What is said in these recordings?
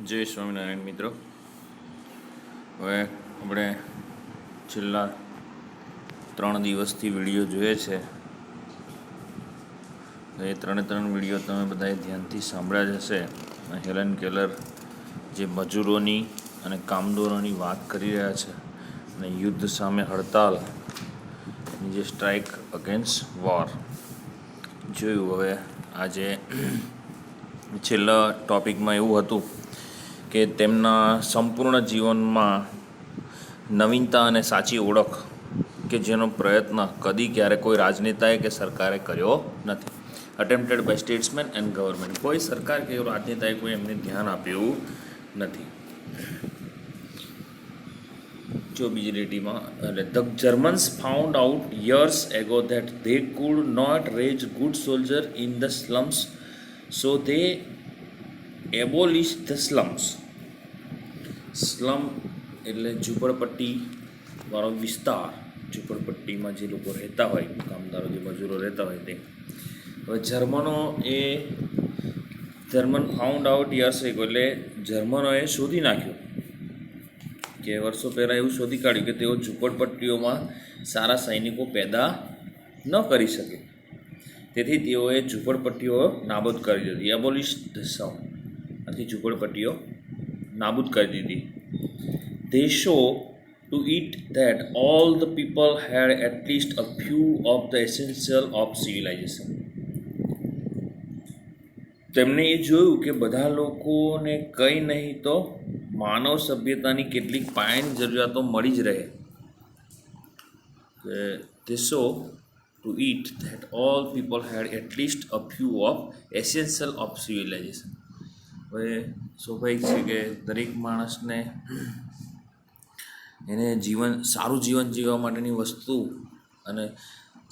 જય સ્વામિનારાયણ મિત્રો. હવે આપણે છેલ્લા 3 દિવસથી વિડીયો જોઈએ છે. એ 3 વિડીયો તમે બધાએ ધ્યાનથી સાંભળ્યા જ હશે. હેલન કેલર જે મજૂરોની અને કામદારોની વાત કરી રહ્યા છે અને યુદ્ધ સામે હડતાલની જે સ્ટ્રાઇક અગેન્સ્ટ વોર જોયું. હવે આજે છેલ્લા ટૉપિકમાં એવું હતું કે તેમના સંપૂર્ણ જીવનમાં નવીનતા અને સાચી ઓળખ કે જેનો પ્રયત્ન કદી ક્યારે કોઈ રાજનેતાએ કે સરકારે કર્યો નથી. Attempted by સ્ટેટ્સમેન and government. કોઈ સરકાર કે રાજનેતાએ કોઈ એમને ધ્યાન આપ્યું નથી. જો બીજી લીટીમાં એટલે the Germans found out years ago that they could not raise good soldier in the slums, so they abolish the slums. Slum એટલે ઝૂંપડપટ્ટીવાળો વિસ્તાર, ઝૂંપડપટ્ટીમાં જે લોકો રહેતા હોય, કામદારો જે મજૂરો રહેતા હોય તે. હવે German found out years ago એટલે જર્મનોએ શોધી નાખ્યું કે વર્ષો પહેલાં એવું શોધી કાઢ્યું કે તેઓ ઝૂંપડપટ્ટીઓમાં સારા સૈનિકો પેદા ન કરી શકે, તેથી તેઓએ ઝૂંપડપટ્ટીઓ નાબૂદ કરી દીધી. એબોલિશ ધ સ્લમ આથી ઝૂંપડપટ્ટીઓ નાબૂદ કરી દીધી. They show to it that all the people had at least a few of the essential of civilization. તેમણે એ જોયું કે બધા લોકોને કંઈ નહીં તો માનવ સભ્યતાની કેટલીક પાયાની જરૂરિયાતો મળી જ રહે. They show to it that all people had at least a few of essential of civilization. હવે સ્વાભાવિક છે કે દરેક માણસને એને સારું જીવન જીવવા માટેની વસ્તુ અને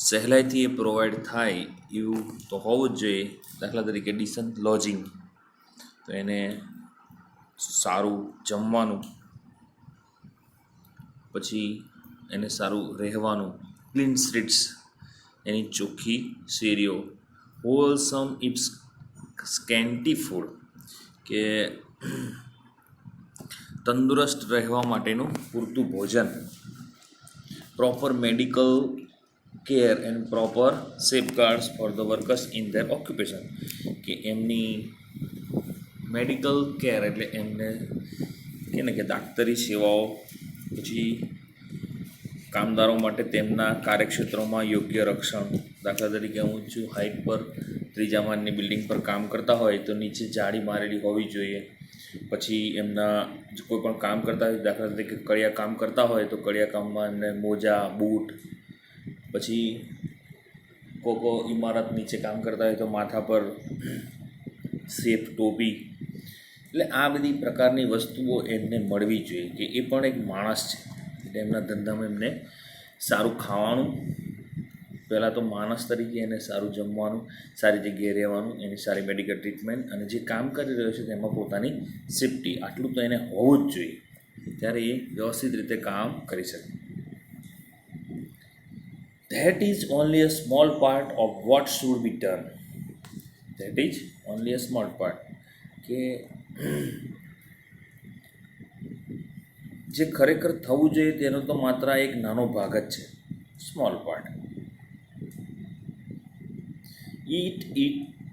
સહેલાઈથી એ પ્રોવાઈડ થાય એવું તો હોવું જ જોઈએ. દાખલા તરીકે ડિસન્ટ લોજિંગ, તો એને સારું જમવાનું, પછી એને સારું રહેવાનું, ક્લીન સ્ટ્રીટ્સ એની ચોખ્ખી શેરીઓ, હોલસમ ઇટ્સ સ્કેન્ટી ફૂડ કે તંદુરસ્ત રહેવા માટેનું પૂરતું ભોજન, proper medical care and proper safeguards for the workers in their occupation કે એમની મેડિકલ કેર એટલે એમને કે દાક્તરી સેવાઓ, પછી કામદારો માટે તેમના કાર્યક્ષેત્રોમાં યોગ્ય રક્ષણ. દાખલા તરીકે હું છું હાઇટ પર 3જા માળની બિલ્ડિંગ પર કામ કરતા હોય તો નીચે જાળી મારેલી હોવી જોઈએ. પછી એમના કોઈ પણ કામ કરતા હોય, દાખલા તરીકે કડિયા કામ કરતા હોય તો કડિયા કામમાં એમને મોજા, બૂટ, પછી કોકો ઇમારત નીચે કામ કરતા હોય તો માથા પર સેફ ટોપી. એટલે આ બધી પ્રકારની વસ્તુઓ એમને મળવી જોઈએ કે એ પણ એક માણસ છે. એટલે એમના ધંધામાં એમને સારું ખાવાનું, પહેલાં તો માણસ તરીકે એને સારું જમવાનું, સારી જગ્યાએ રહેવાનું, એની સારી મેડિકલ ટ્રીટમેન્ટ અને જે કામ કરી રહ્યો છે તેમાં પોતાની સેફ્ટી, આટલું તો એને હોવું જ જોઈએ. ત્યારે એ વ્યવસ્થિત રીતે કામ કરી શકે. That is only a small part of what should be done. That is only a small part. કે જે ખરેખર થવું જોઈએ તેનો તો માત્ર એક નાનો ભાગ જ છે, small part.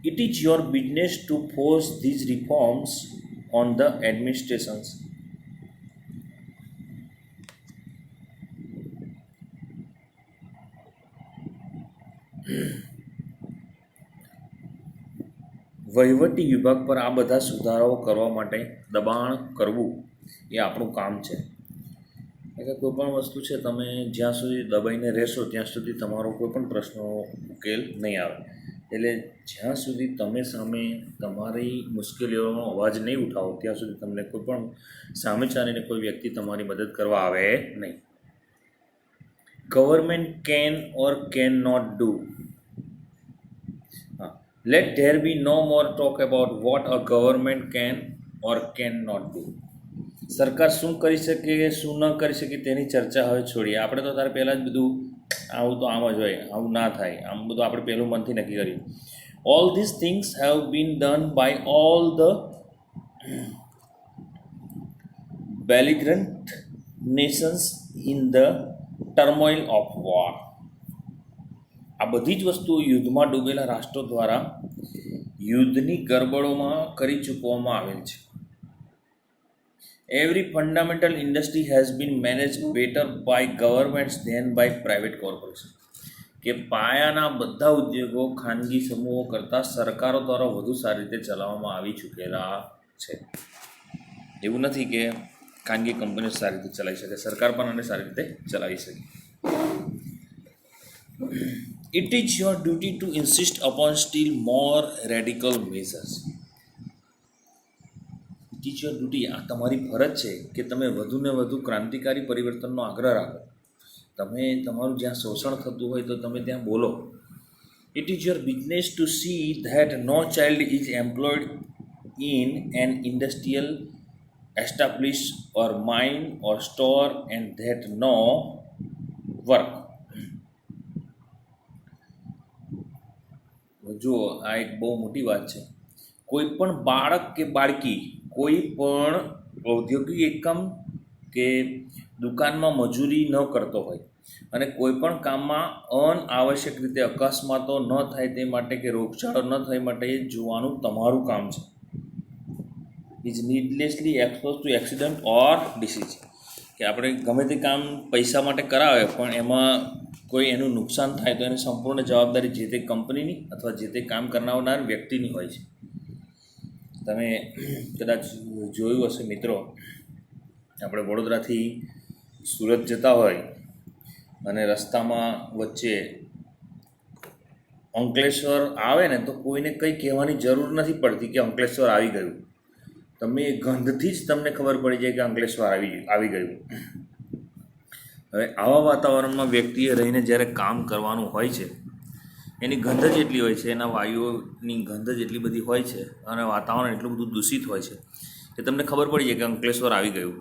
It is your business to force these reforms on the administrations. વહીવટી વિભાગ પર આ બધા સુધારાઓ કરવા માટે દબાણ કરવું એ આપણું કામ છે. એટલે કોઈ પણ વસ્તુ છે, તમે જ્યાં સુધી દબાઈને રહેશો ત્યાં સુધી તમારો કોઈ પણ પ્રશ્નનો ઉકેલ નહીં આવે. એટલે જ્યાં સુધી તમે સામે તમારી મુશ્કેલીઓનો અવાજ નહીં ઉઠાવો ત્યાં સુધી તમને કોઈ પણ સામે ચાલીને કોઈ વ્યક્તિ તમારી મદદ કરવા આવે નહીં. Government can or can not do. Let there be no more talk about what a government can or cannot do. સરકાર શું કરી શકે, શું ન કરી શકે તેની ચર્ચા હવે છોડીએ. આપણે તો તારે પહેલાં જ બધું આવું તો આમ જ હોય, આવું ના થાય, આમ બધું આપણે પહેલું મનથી નક્કી કર્યું. All these things have been done by all the belligerent nations in the turmoil of war. આ બધી જ વસ્તુઓ યુદ્ધમાં ડૂબેલા રાષ્ટ્રો દ્વારા યુદ્ધની ગરબડોમાં કરી ચૂકવવામાં આવેલ છે. Every fundamental industry has been manage better by governments than by private corporation. કે પાયાના બધા ઉદ્યોગો ખાનગી સમૂહો કરતાં સરકારો દ્વારા વધુ સારી રીતે ચલાવવામાં આવી ચૂકેલા છે. એવું નથી કે ખાનગી કંપનીઓ સારી રીતે ચલાવી શકે, સરકાર પણ આને સારી રીતે ચલાવી શકે. It is your duty to insist upon still more radical measures. It is your duty. આ તમારી ફરજ છે કે તમે વધુને વધુ ક્રાંતિકારી પરિવર્તનનો આગ્રહ રાખો. તમે તમારું જ્યાં શોષણ થતું હોય તો તમે ત્યાં બોલો. It is your business to see that no child is employed in an industrial establish or mine or store and that no work. જો આ એક બહુ મોટી વાત છે. કોઈ પણ બાળક કે બાળકી કોઈ પણ ઔદ્યોગિક એકમ કે દુકાનમાં મજૂરી ન કરતો હોય અને કોઈ પણ કામમાં અનાવશ્યક રીતે અકસ્માતો ન થાય તે માટે કે રોગચાળો ન થાય માટે એ જોવાનું તમારું કામ છે. Is needlessly expose to accident or disease. કે આપણે ગમે તે કામ પૈસા માટે કરાવે પણ એમાં કોઈ એનું નુકસાન થાય તો એની સંપૂર્ણ જવાબદારી જે તે કંપનીની અથવા જે તે કામ કરનાર વ્યક્તિની હોય છે. તમે કદાચ જોયું હશે મિત્રો, આપણે વડોદરાથી સુરત જતા હોય અને રસ્તામાં વચ્ચે અંકલેશ્વર આવે ને તો કોઈને કંઈ કહેવાની જરૂર નથી પડતી કે અંકલેશ્વર આવી ગયું. તમે ગંધથી જ તમને ખબર પડી જાય કે અંકલેશ્વર આવી ગયું. હવે આવા વાતાવરણમાં વ્યક્તિએ રહીને જ્યારે કામ કરવાનું હોય છે, એની ગંધ જ એટલી હોય છે, એના વાયુઓની ગંધ જ એટલી બધી હોય છે અને વાતાવરણ એટલું બધું દૂષિત હોય છે કે તમને ખબર પડી જાય કે અંકલેશ્વર આવી ગયું.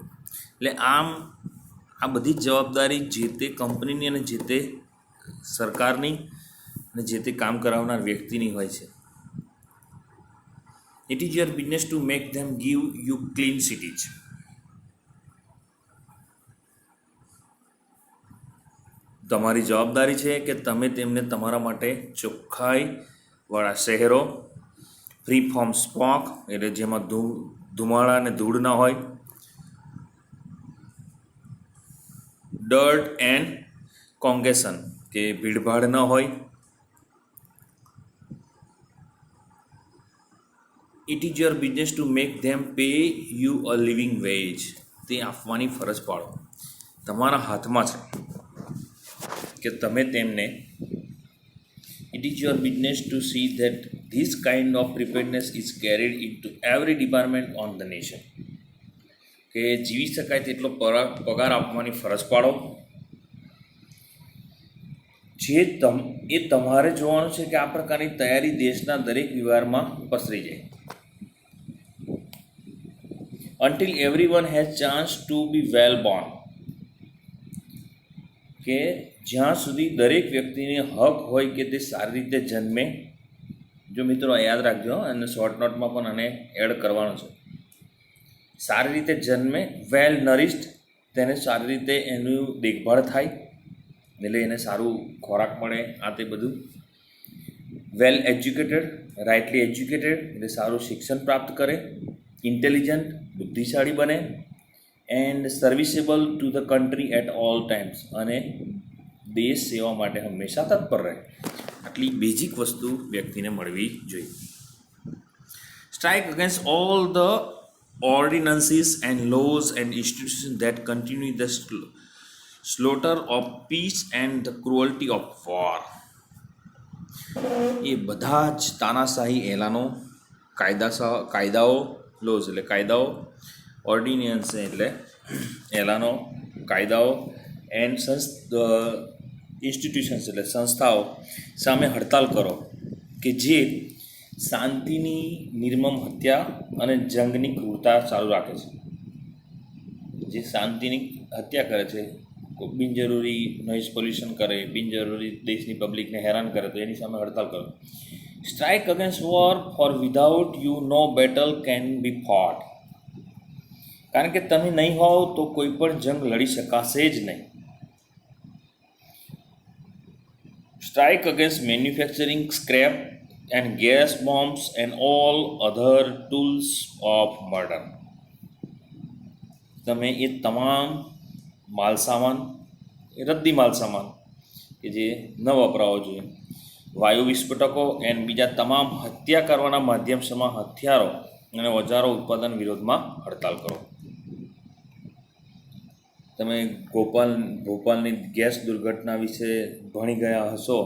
એટલે આમ આ બધી જ જવાબદારી જે તે કંપનીની અને જે તે સરકારની અને જે તે કામ કરાવનાર વ્યક્તિની હોય છે. It is your business to make them give you clean cities. તમારી જવાબદારી છે કે તમે તેમને તમારા માટે ચોખ્ખાઈવાળા શહેરો, ફ્રી ફ્રોમ સ્મોક એટલે જેમાં ધુમાડા અને ધૂળ ના હોય, ડર્ટ એન્ડ કોંગેશન કે ભીડભાડ ન હોય. It is your business to make them pay you a living veg. તે આપવાની ફરજ પાડો. તમારા હાથમાં છે કે તમે તેમને. It is your business to see that this kind of preparedness is carried in to every department on the nation. કે જીવી શકાય તેટલો પગાર આપવાની ફરજ પાડો. એ તમારે જોવાનું છે કે આ પ્રકારની તૈયારી દેશના દરેક વિભાગમાં પસરી જાય. until everyone has chance to be well born. કે જ્યાં સુધી દરેક વ્યક્તિને હક હોય કે તે સારી રીતે જન્મે. જો મિત્રો યાદ રાખજો અને શોર્ટ નોટમાં પણ આને એડ કરવાનો છે. સારી રીતે જન્મે, વેલ નરિશ્ડ, તેને સારી રીતે એનું દેખભાળ થાય એટલે એને સારું ખોરાક મળે, આ તે બધું. વેલ એજ્યુકેટેડ, રાઇટલી એજ્યુકેટેડ એટલે સારું શિક્ષણ પ્રાપ્ત કરે. ઇન્ટેલિજન્ટ, બુદ્ધિશાળી બને. And serviceable to the country at all times અને દેશ સેવા માટે હંમેશા તત્પર રહે. આટલી બેઝિક વસ્તુ વ્યક્તિને મળવી જોઈએ. Strike against all the ordinances and laws and institutions that continue the slaughter of peace and the cruelty of war. એ બધા જ તાનાશાહી એલાનો, કાયદાઓ, લોઝ એટલે કાયદાઓ, ઓર્ડિનન્સ એટલે એલાનો, કાયદાઓ, એન્ડ ઇન્સ્ટિટ્યુશન્સ એટલે સંસ્થાઓ સામે હડતાલ કરો કે જે શાંતિની નિર્મમ હત્યા અને જંગની ક્રૂરતા ચાલુ રાખે છે. જે શાંતિની હત્યા કરે છે, બિનજરૂરી નોઇઝ પોલ્યુશન કરે, બિનજરૂરી દેશની પબ્લિકને હેરાન કરે તો એની સામે હડતાલ કરો. Strike against war for without you no battle can be fought. કારણ કે તમે નહીં હોવ તો કોઈ પણ જંગ લડી શકાશે જ નહીં. Strike against manufacturing scrap and gas bombs and all other tools of murder. તમે એ તમામ માલસામાન, એ રદ્દી માલસામાન કે જે ન વપરાવો જોઈએ, વાયુ વિસ્ફોટકો એન્ડ બીજા તમામ હત્યા કરવાના માધ્યમોમાં હથિયારો અને ઓજારો ઉત્પાદન વિરોધમાં હડતાલ કરો. તમે ભોપાલની ગેસ દુર્ઘટના વિશે ભણી ગયા હશો.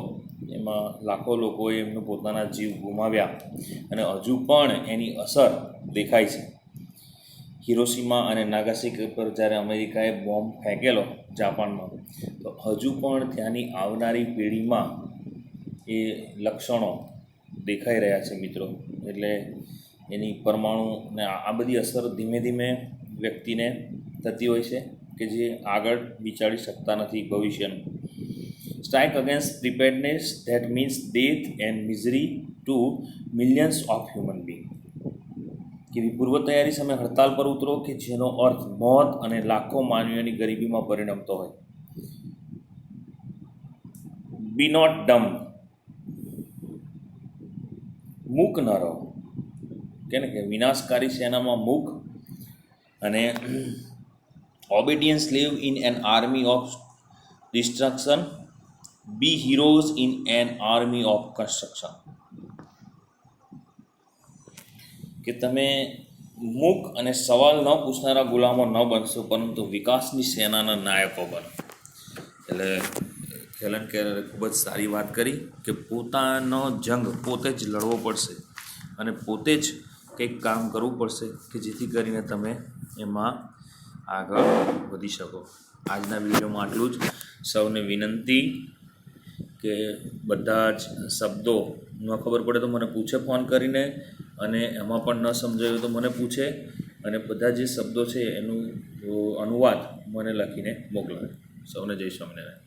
એમાં લાખો લોકોએ એમનું પોતાના જીવ ગુમાવ્યા અને હજુ પણ એની અસર દેખાય છે. હિરોશીમા અને નાગાસાકી પર જ્યારે અમેરિકાએ બોમ્બ ફેંકેલો જાપાનમાં, તો હજુ પણ ત્યાંની આવનારી પેઢીમાં એ લક્ષણો દેખાઈ રહ્યા છે મિત્રો. એટલે એની પરમાણુ ને આ બધી અસર ધીમે ધીમે વ્યક્તિને થતી હોય છે કે જે આગળ વિચારી શકતા નથી ભવિષ્યનું. Strike against preparedness that means death and misery to millions of human being. કે પૂર્વ તૈયારી સામે હડતાલ પર ઉતરો કે જેનો અર્થ મોત અને લાખો માનવીઓની ગરીબીમાં પરિણમતો હોય. બી નોટ ડમ. મૂક ન રહો. કે વિનાશકારી સેનામાં મૂક અને ઓબેડિયન્સ live in an army of destruction, be heroes in an army of construction. કે તમે મૂક અને સવાલ ન પૂછનારા ગુલામો ન બનશો, પરંતુ વિકાસની સેનાના નાયકો બનો. એટલે હેલન કેલરે ખૂબ જ સારી વાત કરી કે પોતાનો જંગ પોતે જ લડવો પડશે અને પોતે જ કંઈક કામ કરવું પડશે કે જેથી કરીને તમે એમાં આગળ વધી શકો. આજના વિડીયોમાં આટલું જ. સૌને વિનંતી કે બધા જ શબ્દો ન ખબર પડે તો મને પૂછે ફોન કરીને, અને એમાં પણ ન સમજાયું તો મને પૂછે, અને બધા જે શબ્દો છે એનું અનુવાદ મને લખીને મોકલાવે. સૌને જય સ્વામિનારાયણ.